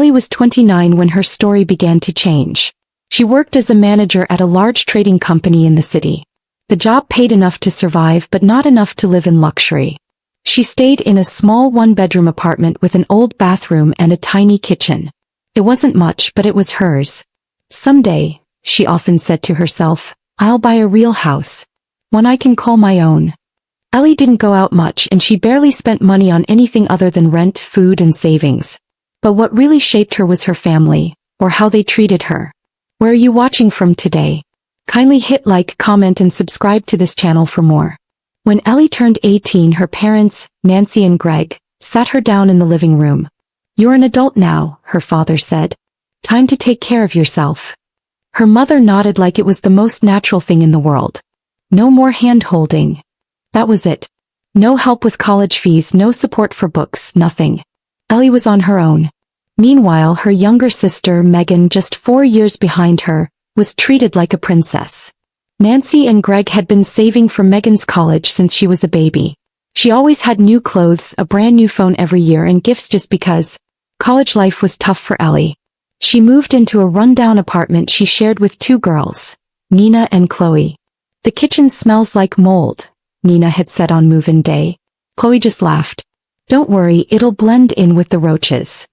Ellie was 29 when her story began to change. She worked as a manager at a large trading company in the city. The job paid enough to survive but not enough to live in luxury. She stayed in a small one-bedroom apartment with an old bathroom and a tiny kitchen. It wasn't much, but it was hers. Someday, she often said to herself, I'll buy a real house. One I can call my own. Ellie didn't go out much and she barely spent money on anything other than rent, food and savings. But what really shaped her was her family, or how they treated her. Where are you watching from today? Kindly hit like, comment and subscribe to this channel for more. When Ellie turned 18, her parents, Nancy and Greg, sat her down in the living room. You're an adult now, her father said. Time to take care of yourself. Her mother nodded like it was the most natural thing in the world. No more hand-holding. That was it. No help with college fees, no support for books, nothing. Ellie was on her own. Meanwhile, her younger sister, Megan, just 4 years behind her, was treated like a princess. Nancy and Greg had been saving for Megan's college since she was a baby. She always had new clothes, a brand new phone every year and gifts just because. College life was tough for Ellie. She moved into a rundown apartment she shared with 2 girls, Nina and Chloe. The kitchen smells like mold, Nina had said on move-in day. Chloe just laughed. Don't worry, it'll blend in with the roaches.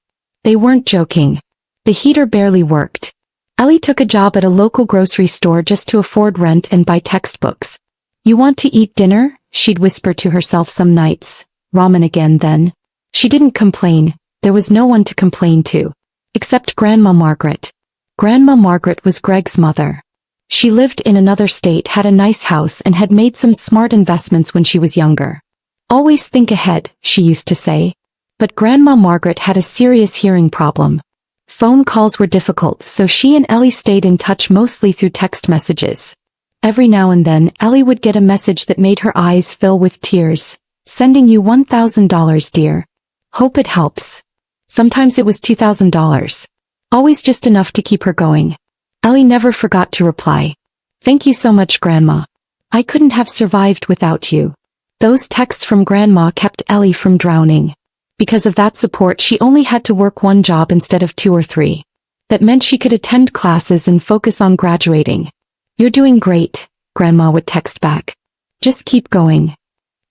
They weren't joking. The heater barely worked. Ellie took a job at a local grocery store just to afford rent and buy textbooks. You want to eat dinner? She'd whisper to herself some nights. Ramen again then. She didn't complain. There was no one to complain to. Except Grandma Margaret. Grandma Margaret was Greg's mother. She lived in another state, had a nice house and had made some smart investments when she was younger. Always think ahead, she used to say. But Grandma Margaret had a serious hearing problem. Phone calls were difficult, so she and Ellie stayed in touch mostly through text messages. Every now and then, Ellie would get a message that made her eyes fill with tears. Sending you $1,000, dear. Hope it helps. Sometimes it was $2,000. Always just enough to keep her going. Ellie never forgot to reply. Thank you so much, Grandma. I couldn't have survived without you. Those texts from Grandma kept Ellie from drowning. Because of that support, she only had to work 1 job instead of 2 or 3. That meant she could attend classes and focus on graduating. You're doing great, Grandma would text back. Just keep going.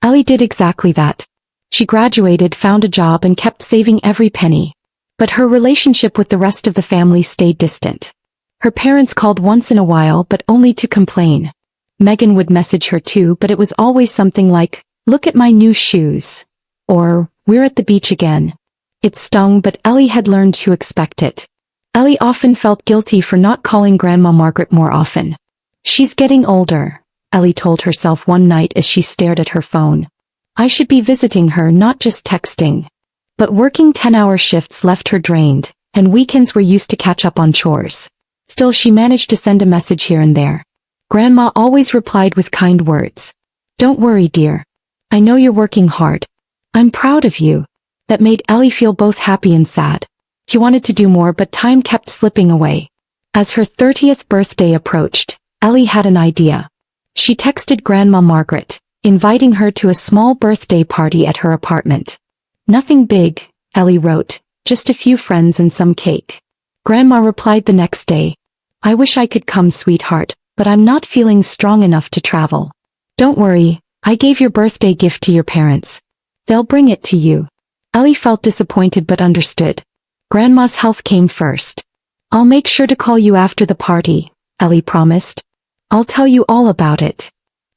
Ellie did exactly that. She graduated, found a job and kept saving every penny. But her relationship with the rest of the family stayed distant. Her parents called once in a while, but only to complain. Megan would message her too, but it was always something like, look at my new shoes. Or, we're at the beach again. It stung, but Ellie had learned to expect it. Ellie often felt guilty for not calling Grandma Margaret more often. She's getting older, Ellie told herself one night as she stared at her phone. I should be visiting her, not just texting. But working 10-hour shifts left her drained, and weekends were used to catch up on chores. Still, she managed to send a message here and there. Grandma always replied with kind words. Don't worry, dear. I know you're working hard. I'm proud of you. That made Ellie feel both happy and sad. She wanted to do more, but time kept slipping away. As her 30th birthday approached, Ellie had an idea. She texted Grandma Margaret, inviting her to a small birthday party at her apartment. Nothing big, Ellie wrote, just a few friends and some cake. Grandma replied the next day. I wish I could come, sweetheart, but I'm not feeling strong enough to travel. Don't worry, I gave your birthday gift to your parents. They'll bring it to you. Ellie felt disappointed but understood. Grandma's health came first. I'll make sure to call you after the party, Ellie promised. I'll tell you all about it.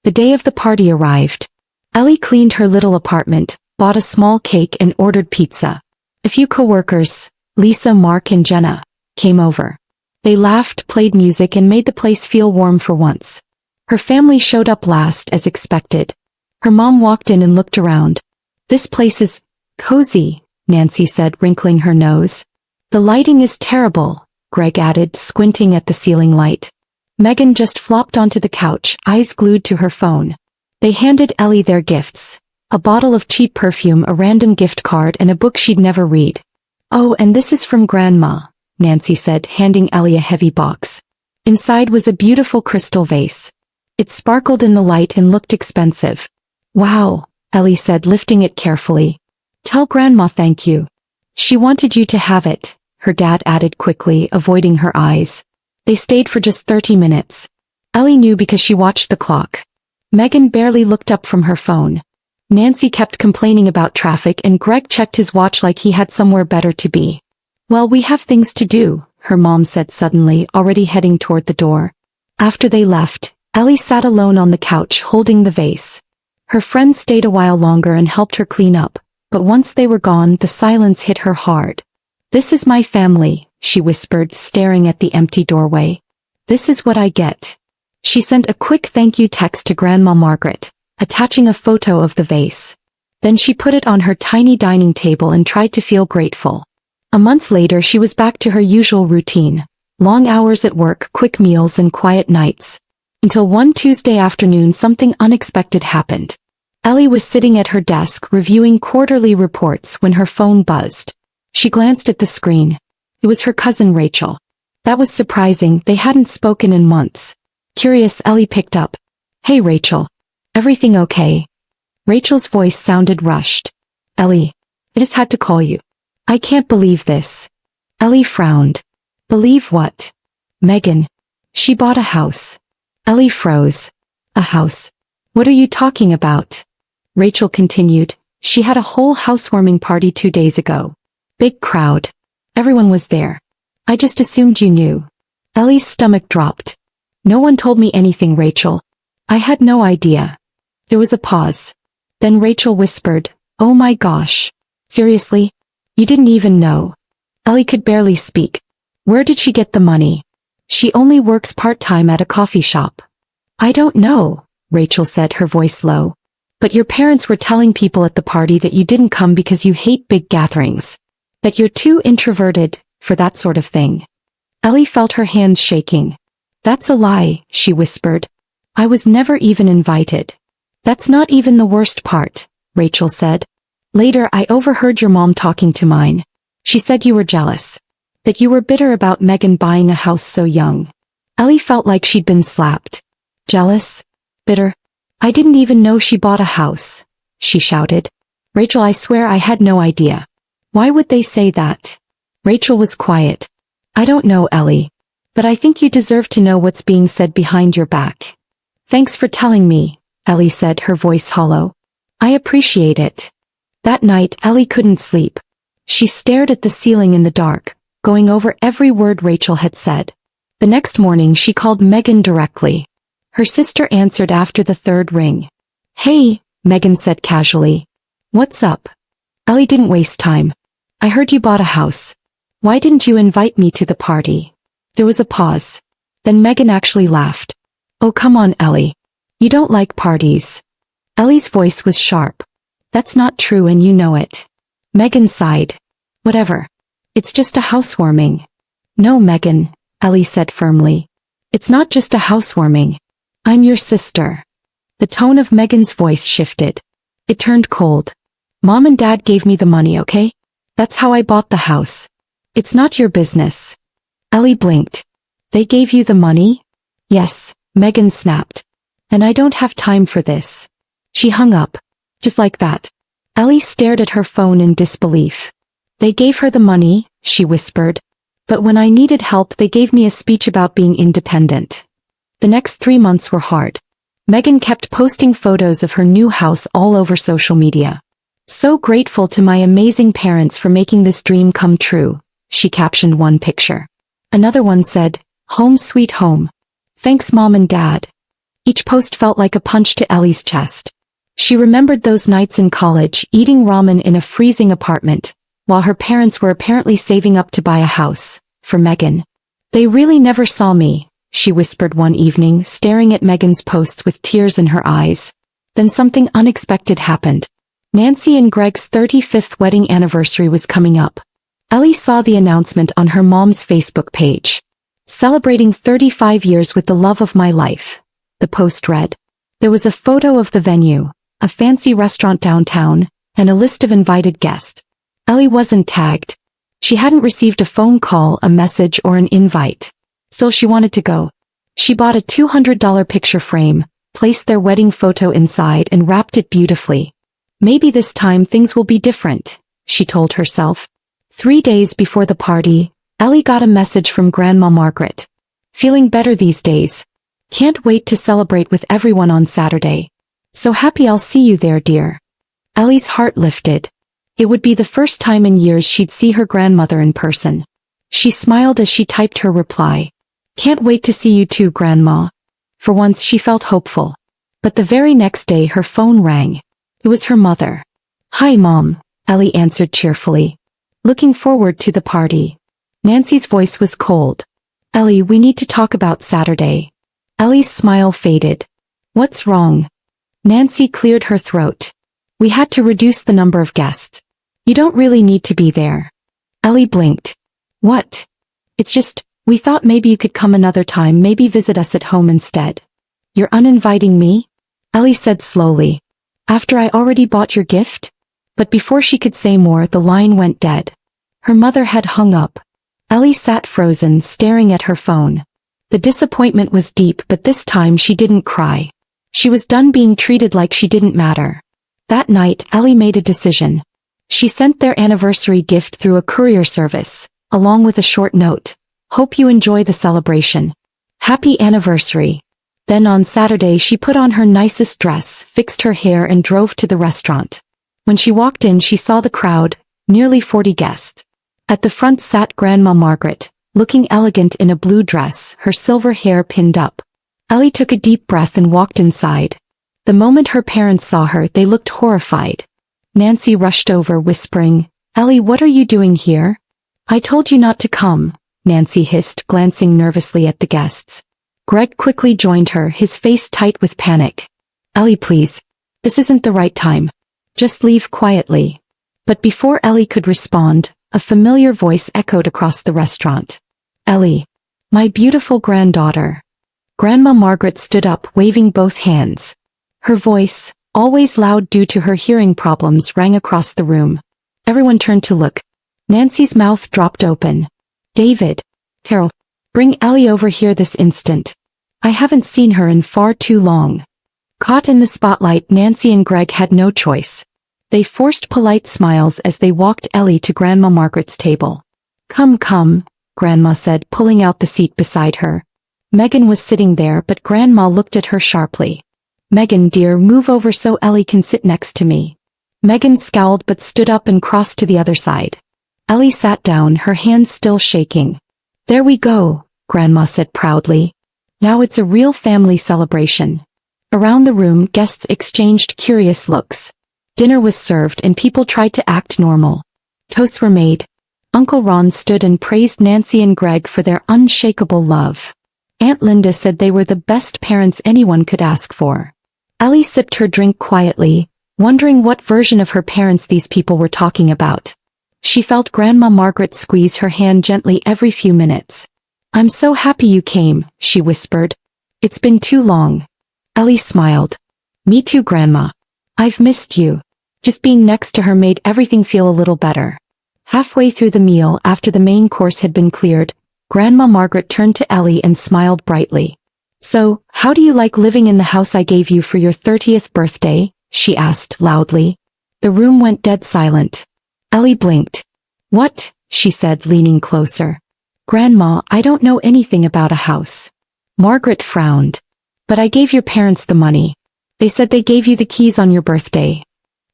The day of the party arrived. Ellie cleaned her little apartment, bought a small cake and ordered pizza. A few coworkers, Lisa, Mark and Jenna, came over. They laughed, played music and made the place feel warm for once. Her family showed up last as expected. Her mom walked in and looked around. This place is cozy, Nancy said, wrinkling her nose. The lighting is terrible, Greg added, squinting at the ceiling light. Megan just flopped onto the couch, eyes glued to her phone. They handed Ellie their gifts. A bottle of cheap perfume, a random gift card and a book she'd never read. Oh, and this is from Grandma, Nancy said, handing Ellie a heavy box. Inside was a beautiful crystal vase. It sparkled in the light and looked expensive. Wow, Ellie said, lifting it carefully. Tell Grandma thank you. She wanted you to have it, her dad added quickly, avoiding her eyes. They stayed for just 30 minutes. Ellie knew because she watched the clock. Megan barely looked up from her phone. Nancy kept complaining about traffic and Greg checked his watch like he had somewhere better to be. Well, we have things to do, her mom said suddenly, already heading toward the door. After they left, Ellie sat alone on the couch holding the vase. Her friends stayed a while longer and helped her clean up, but once they were gone, the silence hit her hard. This is my family, she whispered, staring at the empty doorway. This is what I get. She sent a quick thank you text to Grandma Margaret, attaching a photo of the vase. Then she put it on her tiny dining table and tried to feel grateful. A month later she was back to her usual routine. Long hours at work, quick meals and quiet nights. Until one Tuesday afternoon something unexpected happened. Ellie was sitting at her desk reviewing quarterly reports when her phone buzzed. She glanced at the screen. It was her cousin Rachel. That was surprising, they hadn't spoken in months. Curious, Ellie picked up. Hey Rachel. Everything okay? Rachel's voice sounded rushed. Ellie. I just had to call you. I can't believe this. Ellie frowned. Believe what? Megan. She bought a house. Ellie froze. A house? What are you talking about? Rachel continued. She had a whole housewarming party 2 days ago. Big crowd. Everyone was there. I just assumed you knew. Ellie's stomach dropped. No one told me anything, Rachel. I had no idea. There was a pause. Then Rachel whispered, oh my gosh. Seriously? You didn't even know. Ellie could barely speak. Where did she get the money? She only works part-time at a coffee shop. I don't know, Rachel said, her voice low. But your parents were telling people at the party that you didn't come because you hate big gatherings. That you're too introverted for that sort of thing. Ellie felt her hands shaking. That's a lie, she whispered. I was never even invited. That's not even the worst part, Rachel said. Later I overheard your mom talking to mine. She said you were jealous. That you were bitter about Megan buying a house so young. Ellie felt like she'd been slapped. Jealous? Bitter? I didn't even know she bought a house, she shouted. Rachel, I swear I had no idea. Why would they say that? Rachel was quiet. I don't know, Ellie. But I think you deserve to know what's being said behind your back. Thanks for telling me, Ellie said, her voice hollow. I appreciate it. That night, Ellie couldn't sleep. She stared at the ceiling in the dark, going over every word Rachel had said. The next morning she called Megan directly. Her sister answered after the third ring. Hey, Megan said casually. What's up? Ellie didn't waste time. I heard you bought a house. Why didn't you invite me to the party? There was a pause. Then Megan actually laughed. Oh come on, Ellie. You don't like parties. Ellie's voice was sharp. That's not true and you know it. Megan sighed. Whatever. It's just a housewarming. No, Megan, Ellie said firmly. It's not just a housewarming. I'm your sister. The tone of Megan's voice shifted. It turned cold. Mom and Dad gave me the money, okay? That's how I bought the house. It's not your business. Ellie blinked. They gave you the money? Yes, Megan snapped. And I don't have time for this. She hung up. Just like that. Ellie stared at her phone in disbelief. They gave her the money, she whispered. But when I needed help they gave me a speech about being independent. The next 3 months were hard. Megan kept posting photos of her new house all over social media. So grateful to my amazing parents for making this dream come true, she captioned one picture. Another one said, home sweet home. Thanks Mom and Dad. Each post felt like a punch to Ellie's chest. She remembered those nights in college eating ramen in a freezing apartment, while her parents were apparently saving up to buy a house, for Megan. They really never saw me, she whispered one evening, staring at Megan's posts with tears in her eyes. Then something unexpected happened. Nancy and Greg's 35th wedding anniversary was coming up. Ellie saw the announcement on her mom's Facebook page. Celebrating 35 years with the love of my life, the post read. There was a photo of the venue, a fancy restaurant downtown, and a list of invited guests. Ellie wasn't tagged. She hadn't received a phone call, a message, or an invite. Still she wanted to go. She bought a $200 picture frame, placed their wedding photo inside and wrapped it beautifully. Maybe this time things will be different, she told herself. 3 days before the party, Ellie got a message from Grandma Margaret. Feeling better these days. Can't wait to celebrate with everyone on Saturday. So happy I'll see you there, dear. Ellie's heart lifted. It would be the first time in years she'd see her grandmother in person. She smiled as she typed her reply. Can't wait to see you too, Grandma. For once she felt hopeful. But the very next day her phone rang. It was her mother. Hi, Mom, Ellie answered cheerfully. Looking forward to the party. Nancy's voice was cold. Ellie, we need to talk about Saturday. Ellie's smile faded. What's wrong? Nancy cleared her throat. We had to reduce the number of guests. You don't really need to be there. Ellie blinked. What? It's just, we thought maybe you could come another time, maybe visit us at home instead. You're uninviting me? Ellie said slowly. After I already bought your gift? But before she could say more, the line went dead. Her mother had hung up. Ellie sat frozen, staring at her phone. The disappointment was deep, but this time she didn't cry. She was done being treated like she didn't matter. That night, Ellie made a decision. She sent their anniversary gift through a courier service, along with a short note. Hope you enjoy the celebration. Happy anniversary. Then on Saturday she put on her nicest dress, fixed her hair and drove to the restaurant. When she walked in she saw the crowd, nearly 40 guests. At the front sat Grandma Margaret, looking elegant in a blue dress, her silver hair pinned up. Ellie took a deep breath and walked inside. The moment her parents saw her, they looked horrified. Nancy rushed over, whispering, Ellie, what are you doing here? I told you not to come, Nancy hissed, glancing nervously at the guests. Greg quickly joined her, his face tight with panic. Ellie, please. This isn't the right time. Just leave quietly. But before Ellie could respond, a familiar voice echoed across the restaurant. Ellie. My beautiful granddaughter. Grandma Margaret stood up, waving both hands. Her voice, always loud due to her hearing problems, rang across the room. Everyone turned to look. Nancy's mouth dropped open. David. Carol. Bring Ellie over here this instant. I haven't seen her in far too long. Caught in the spotlight, Nancy and Greg had no choice. They forced polite smiles as they walked Ellie to Grandma Margaret's table. Come, Grandma said, pulling out the seat beside her. Megan was sitting there, but Grandma looked at her sharply. Megan, dear, move over so Ellie can sit next to me. Megan scowled but stood up and crossed to the other side. Ellie sat down, her hands still shaking. There we go, Grandma said proudly. Now it's a real family celebration. Around the room, guests exchanged curious looks. Dinner was served and people tried to act normal. Toasts were made. Uncle Ron stood and praised Nancy and Greg for their unshakable love. Aunt Linda said they were the best parents anyone could ask for. Ellie sipped her drink quietly, wondering what version of her parents these people were talking about. She felt Grandma Margaret squeeze her hand gently every few minutes. I'm so happy you came, she whispered. It's been too long. Ellie smiled. Me too, Grandma. I've missed you. Just being next to her made everything feel a little better. Halfway through the meal, after the main course had been cleared, Grandma Margaret turned to Ellie and smiled brightly. So, how do you like living in the house I gave you for your 30th birthday? She asked loudly. The room went dead silent. Ellie blinked. What? She said, leaning closer. Grandma, I don't know anything about a house. Margaret frowned. But I gave your parents the money. They said they gave you the keys on your birthday.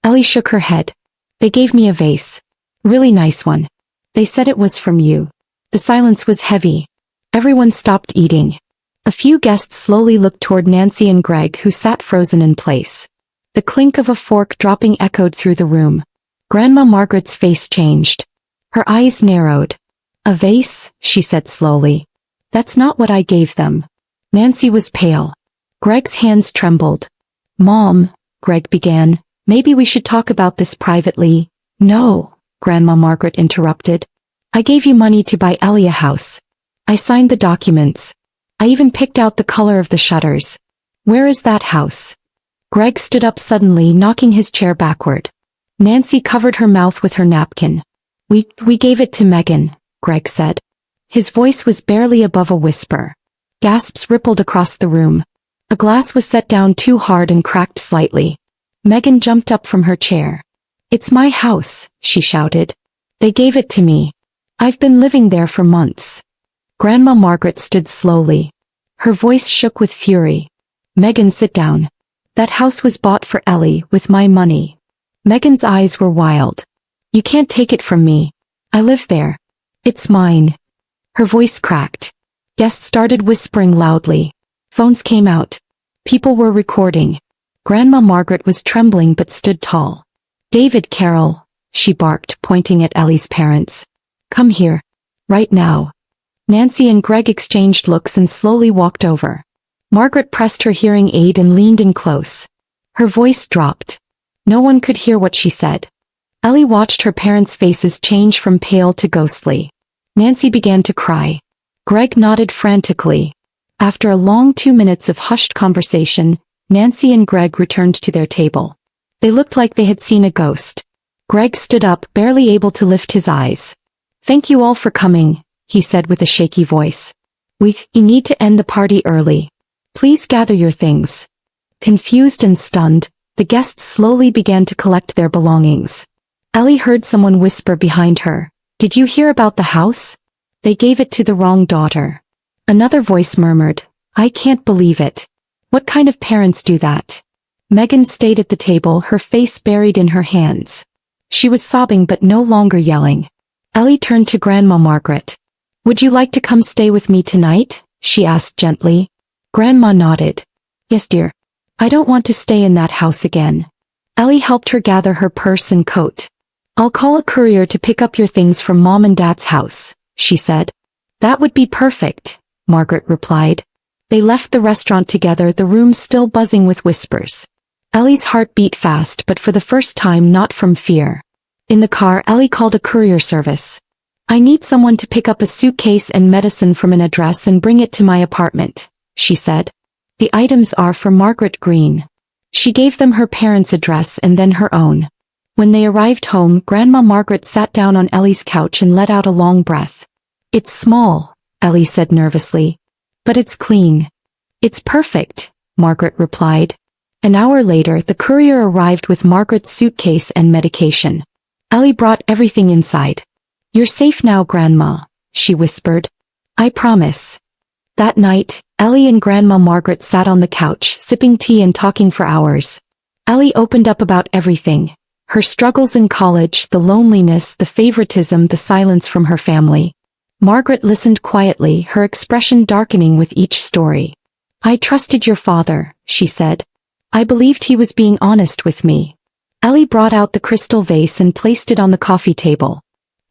Ellie shook her head. They gave me a vase. Really nice one. They said it was from you. The silence was heavy. Everyone stopped eating. A few guests slowly looked toward Nancy and Greg, who sat frozen in place. The clink of a fork dropping echoed through the room. Grandma Margaret's face changed. Her eyes narrowed. A vase, she said slowly. That's not what I gave them. Nancy was pale. Greg's hands trembled. Mom, Greg began, maybe we should talk about this privately. No, Grandma Margaret interrupted. I gave you money to buy Ellie a house. I signed the documents. I even picked out the color of the shutters. Where is that house? Greg stood up suddenly, knocking his chair backward. Nancy covered her mouth with her napkin. We gave it to Megan, Greg said. His voice was barely above a whisper. Gasps rippled across the room. A glass was set down too hard and cracked slightly. Megan jumped up from her chair. It's my house, she shouted. They gave it to me. I've been living there for months. Grandma Margaret stood slowly. Her voice shook with fury. Megan, sit down. That house was bought for Ellie with my money. Megan's eyes were wild. You can't take it from me. I live there. It's mine. Her voice cracked. Guests started whispering loudly. Phones came out. People were recording. Grandma Margaret was trembling but stood tall. David, Carol, she barked, pointing at Ellie's parents. Come here. Right now. Nancy and Greg exchanged looks and slowly walked over. Margaret pressed her hearing aid and leaned in close. Her voice dropped. No one could hear what she said. Ellie watched her parents' faces change from pale to ghostly. Nancy began to cry. Greg nodded frantically. After a long 2 minutes of hushed conversation, Nancy and Greg returned to their table. They looked like they had seen a ghost. Greg stood up, barely able to lift his eyes. Thank you all for coming, he said with a shaky voice. We need to end the party early. Please gather your things. Confused and stunned, the guests slowly began to collect their belongings. Ellie heard someone whisper behind her. Did you hear about the house? They gave it to the wrong daughter. Another voice murmured, I can't believe it. What kind of parents do that? Megan stayed at the table, her face buried in her hands. She was sobbing but no longer yelling. Ellie turned to Grandma Margaret. Would you like to come stay with me tonight? She asked gently. Grandma nodded. Yes, dear. I don't want to stay in that house again. Ellie helped her gather her purse and coat. I'll call a courier to pick up your things from Mom and Dad's house, she said. That would be perfect, Margaret replied. They left the restaurant together, the room still buzzing with whispers. Ellie's heart beat fast, but for the first time not from fear. In the car, Ellie called a courier service. I need someone to pick up a suitcase and medicine from an address and bring it to my apartment, she said. The items are for Margaret Green. She gave them her parents' address and then her own. When they arrived home, Grandma Margaret sat down on Ellie's couch and let out a long breath. It's small, Ellie said nervously. But it's clean. It's perfect, Margaret replied. An hour later, the courier arrived with Margaret's suitcase and medication. Ellie brought everything inside. You're safe now, Grandma, she whispered. I promise. That night, Ellie and Grandma Margaret sat on the couch, sipping tea and talking for hours. Ellie opened up about everything. Her struggles in college, the loneliness, the favoritism, the silence from her family. Margaret listened quietly, her expression darkening with each story. I trusted your father, she said. I believed he was being honest with me. Ellie brought out the crystal vase and placed it on the coffee table.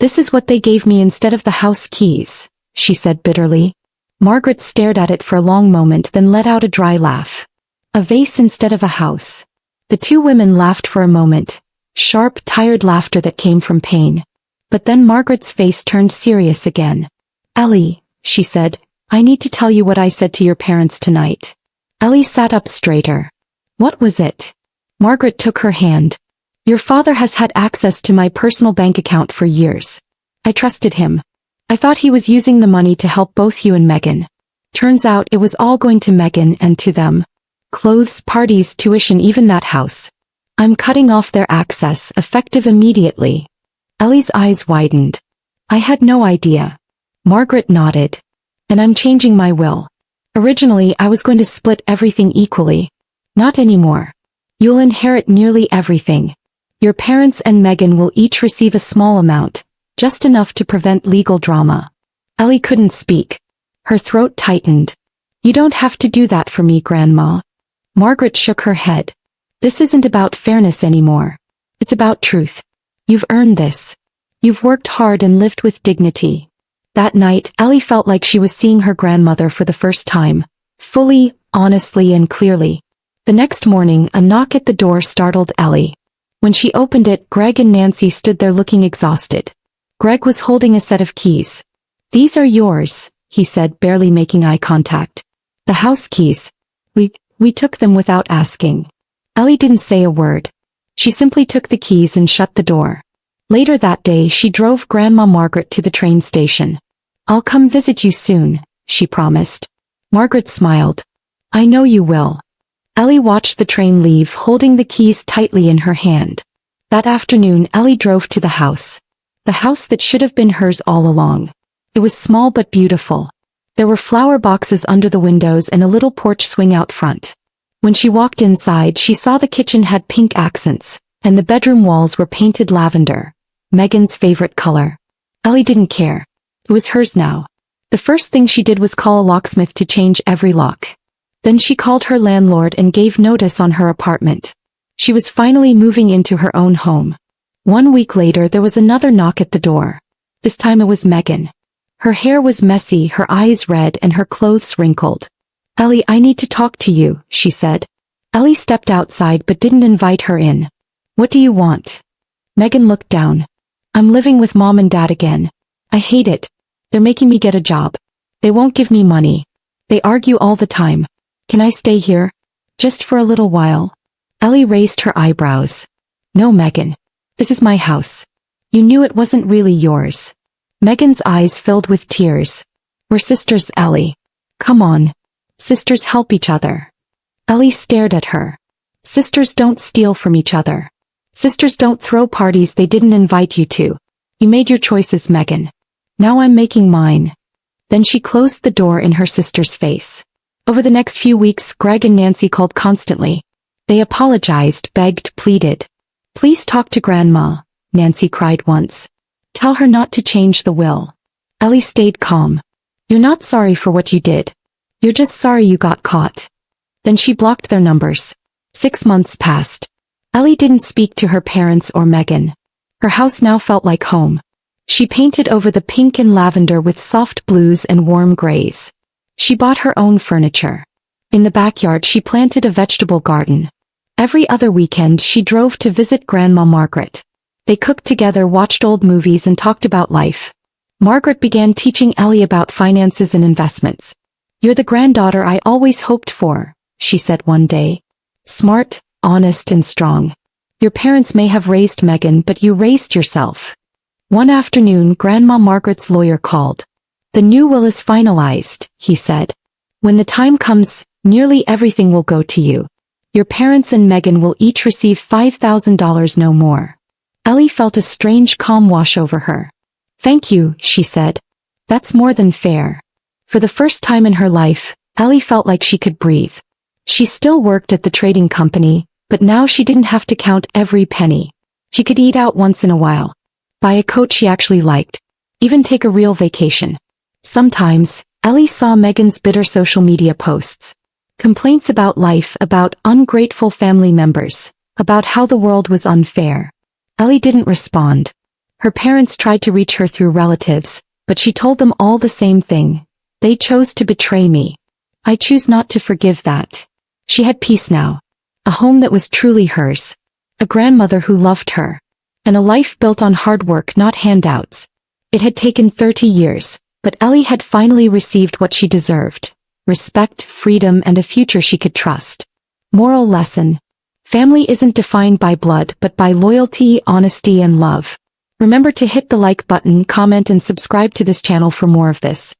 This is what they gave me instead of the house keys, she said bitterly. Margaret stared at it for a long moment, then let out a dry laugh. A vase instead of a house. The two women laughed for a moment. Sharp, tired laughter that came from pain. But then Margaret's face turned serious again. Ellie, she said, I need to tell you what I said to your parents tonight. Ellie sat up straighter. What was it? Margaret took her hand. Your father has had access to my personal bank account for years. I trusted him. I thought he was using the money to help both you and Megan. Turns out it was all going to Megan and to them. Clothes, parties, tuition, even that house. I'm cutting off their access, effective immediately. Ellie's eyes widened. I had no idea. Margaret nodded. And I'm changing my will. Originally, I was going to split everything equally. Not anymore. You'll inherit nearly everything. Your parents and Megan will each receive a small amount, just enough to prevent legal drama. Ellie couldn't speak. Her throat tightened. You don't have to do that for me, Grandma. Margaret shook her head. This isn't about fairness anymore. It's about truth. You've earned this. You've worked hard and lived with dignity. That night, Ellie felt like she was seeing her grandmother for the first time. Fully, honestly, and clearly. The next morning, a knock at the door startled Ellie. When she opened it, Greg and Nancy stood there looking exhausted. Greg was holding a set of keys. These are yours, he said, barely making eye contact. The house keys. We took them without asking. Ellie didn't say a word. She simply took the keys and shut the door. Later that day, she drove Grandma Margaret to the train station. I'll come visit you soon, she promised. Margaret smiled. I know you will. Ellie watched the train leave, holding the keys tightly in her hand. That afternoon, Ellie drove to the house. The house that should have been hers all along. It was small but beautiful. There were flower boxes under the windows and a little porch swing out front. When she walked inside, she saw the kitchen had pink accents, and the bedroom walls were painted lavender, Megan's favorite color. Ellie didn't care. It was hers now. The first thing she did was call a locksmith to change every lock. Then she called her landlord and gave notice on her apartment. She was finally moving into her own home. 1 week later there was another knock at the door. This time it was Megan. Her hair was messy, her eyes red, and her clothes wrinkled. "Ellie, I need to talk to you," she said. Ellie stepped outside but didn't invite her in. "What do you want?" Megan looked down. "I'm living with Mom and Dad again. I hate it. They're making me get a job. They won't give me money. They argue all the time. Can I stay here? Just for a little while?" Ellie raised her eyebrows. "No, Megan. This is my house. You knew it wasn't really yours." Megan's eyes filled with tears. "We're sisters, Ellie. Come on. Sisters help each other." Ellie stared at her. "Sisters don't steal from each other. Sisters don't throw parties they didn't invite you to. You made your choices, Megan. Now I'm making mine." Then she closed the door in her sister's face. Over the next few weeks, Greg and Nancy called constantly. They apologized, begged, pleaded. "Please talk to Grandma," Nancy cried once. "Tell her not to change the will." Ellie stayed calm. "You're not sorry for what you did. You're just sorry you got caught." Then she blocked their numbers. 6 months passed. Ellie didn't speak to her parents or Megan. Her house now felt like home. She painted over the pink and lavender with soft blues and warm grays. She bought her own furniture. In the backyard she planted a vegetable garden. Every other weekend she drove to visit Grandma Margaret. They cooked together, watched old movies, and talked about life. Margaret began teaching Ellie about finances and investments. "You're the granddaughter I always hoped for," she said one day. "Smart, honest, and strong. Your parents may have raised Megan, but you raised yourself." One afternoon, Grandma Margaret's lawyer called. "The new will is finalized," he said. "When the time comes, nearly everything will go to you. Your parents and Megan will each receive $5,000, no more." Ellie felt a strange calm wash over her. "Thank you," she said. "That's more than fair." For the first time in her life, Ellie felt like she could breathe. She still worked at the trading company, but now she didn't have to count every penny. She could eat out once in a while, buy a coat she actually liked, even take a real vacation. Sometimes, Ellie saw Megan's bitter social media posts. Complaints about life, about ungrateful family members, about how the world was unfair. Ellie didn't respond. Her parents tried to reach her through relatives, but she told them all the same thing. "They chose to betray me. I choose not to forgive that." She had peace now. A home that was truly hers. A grandmother who loved her. And a life built on hard work, not handouts. It had taken 30 years, but Ellie had finally received what she deserved. Respect, freedom, and a future she could trust. Moral lesson. Family isn't defined by blood but by loyalty, honesty, and love. Remember to hit the like button, comment, and subscribe to this channel for more of this.